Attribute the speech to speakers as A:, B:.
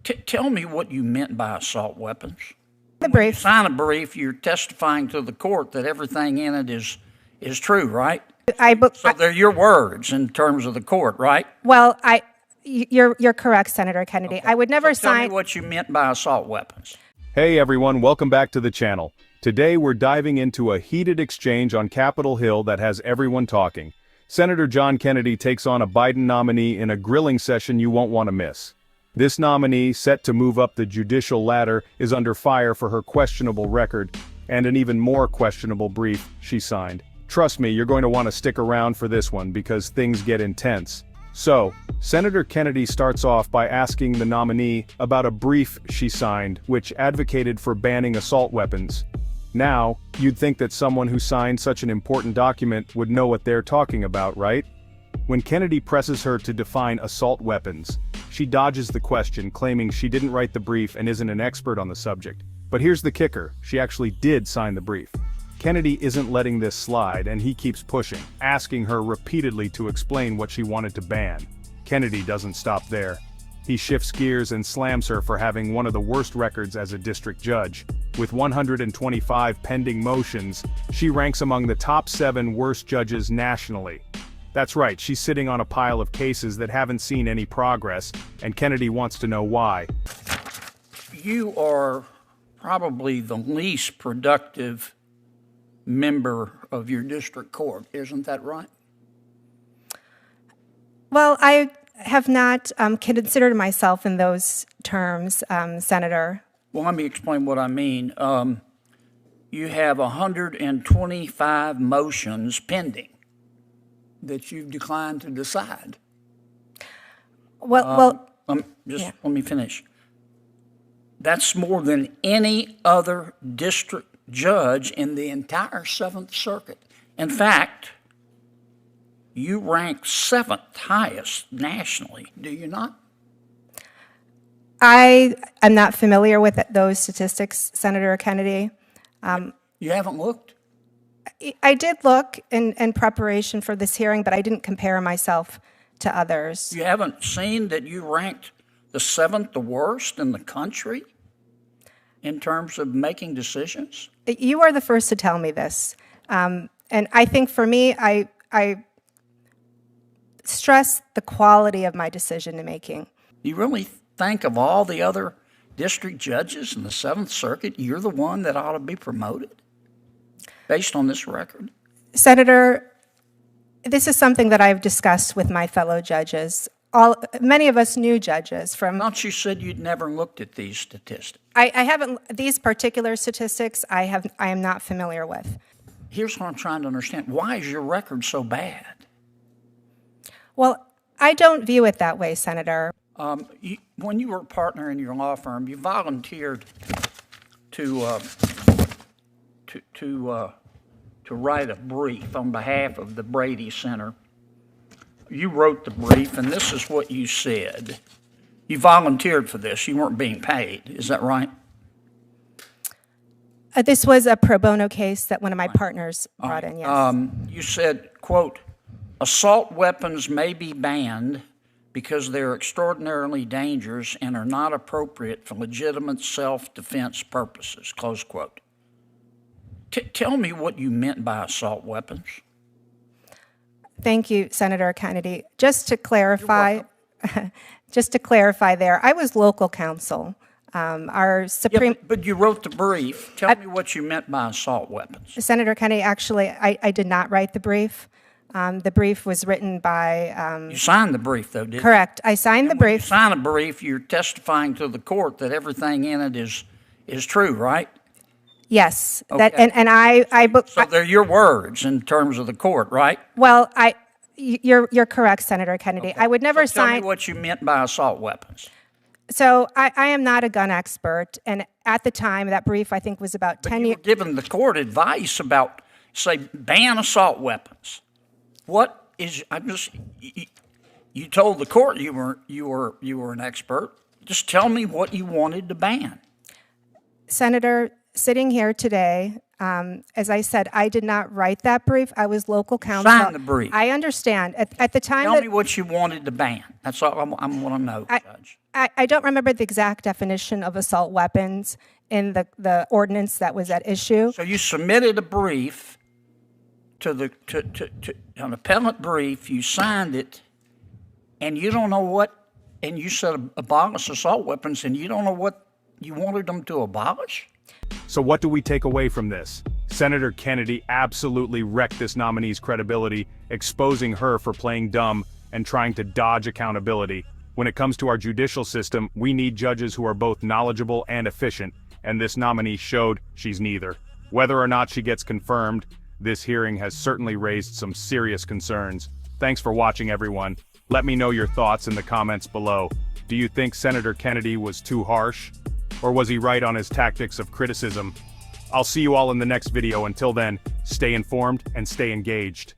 A: Tell me what you meant by assault weapons.
B: The brief.
A: You sign a brief, you're testifying to the court that everything in it is true, right? So they're your words in terms of the court, right?
B: Well, you're correct, Senator Kennedy.
A: Okay.
B: I would never
A: Tell me
B: sign.
A: what you meant by assault weapons.
C: Hey everyone, welcome back to the channel. Today we're diving into a heated exchange on Capitol Hill that has everyone talking. Senator John Kennedy takes on a Biden nominee in a grilling session you won't want to miss. This nominee, set to move up the judicial ladder, is under fire for her questionable record and an even more questionable brief she signed. Trust me, you're going to want to stick around for this one because things get intense. So, Senator Kennedy starts off by asking the nominee about a brief she signed which advocated for banning assault weapons. Now, you'd think that someone who signed such an important document would know what they're talking about, right? When Kennedy presses her to define assault weapons, she dodges the question, claiming she didn't write the brief and isn't an expert on the subject. But here's the kicker, she actually did sign the brief. Kennedy isn't letting this slide, and he keeps pushing, asking her repeatedly to explain what she wanted to ban. Kennedy doesn't stop there. He shifts gears and slams her for having one of the worst records as a district judge. With 125 pending motions, she ranks among the top 7 worst judges nationally. That's right, she's sitting on a pile of cases that haven't seen any progress, and Kennedy wants to know why.
A: You are probably the least productive member of your district court, isn't that right?
B: Well, I have not considered myself in those terms, Senator.
A: Well, let me explain what I mean. You have 125 motions pending that you've declined to decide.
B: Let
A: me finish. That's more than any other district judge in the entire 7th Circuit. In fact, you rank 7th highest nationally, do you not?
B: I am not familiar with those statistics, Senator Kennedy.
A: You haven't looked?
B: I did look in preparation for this hearing, but I didn't compare myself to others.
A: You haven't seen that you ranked the 7th the worst in the country in terms of making decisions?
B: You are the first to tell me this. And I think for me, I stress the quality of my decision making.
A: You really think of all the other district judges in the 7th Circuit, you're the one that ought to be promoted based on this record?
B: Senator, this is something that I've discussed with my fellow judges. Many of us new judges from...
A: I thought you said you'd never looked at these statistics.
B: I haven't, these particular statistics I am not familiar with.
A: Here's what I'm trying to understand. Why is your record so bad?
B: Well, I don't view it that way, Senator.
A: When you were a partner in your law firm, you volunteered to write a brief on behalf of the Brady Center. You wrote the brief, and this is what you said. You volunteered for this. You weren't being paid. Is that right?
B: This was a pro bono case that one of my partners brought in, yes.
A: You said, quote, assault weapons may be banned because they're extraordinarily dangerous and are not appropriate for legitimate self-defense purposes, close quote. Tell me what you meant by assault weapons.
B: Thank you, Senator Kennedy. Just to clarify there, I was local counsel. Our Supreme...
A: Yeah, but you wrote the brief. Tell me what you meant by assault weapons.
B: Senator Kennedy, actually, I did not write the brief. The brief was written by...
A: You signed the brief, though, didn't you?
B: Correct. I signed the brief.
A: When you sign a brief, you're testifying to the court that everything in it is true, right?
B: Yes.
A: Okay. So they're your words in terms of the court, right?
B: Well, you're correct, Senator Kennedy. Okay. I would never sign...
A: Tell me what you meant by assault weapons.
B: So I am not a gun expert, and at the time, that brief, I think, was about 10 years...
A: You were giving the court advice about, say, ban assault weapons. What is... You told the court you were an expert. Just tell me what you wanted to ban.
B: Senator, sitting here today, as I said, I did not write that brief. I was local counsel.
A: Sign the brief.
B: I understand. At the time
A: Tell
B: that
A: me what you wanted to ban. That's all I want to know, Judge.
B: I don't remember the exact definition of assault weapons in the ordinance that was at issue.
A: So you submitted a brief to an appellate brief, you signed it, and you don't know what, and you said abolish assault weapons, and you don't know what you wanted them to abolish?
C: So what do we take away from this? Senator Kennedy absolutely wrecked this nominee's credibility, exposing her for playing dumb and trying to dodge accountability. When it comes to our judicial system, we need judges who are both knowledgeable and efficient, and this nominee showed she's neither. Whether or not she gets confirmed, this hearing has certainly raised some serious concerns. Thanks for watching, everyone. Let me know your thoughts in the comments below. Do you think Senator Kennedy was too harsh? Or was he right on his tactics of criticism? I'll see you all in the next video. Until then, stay informed and stay engaged.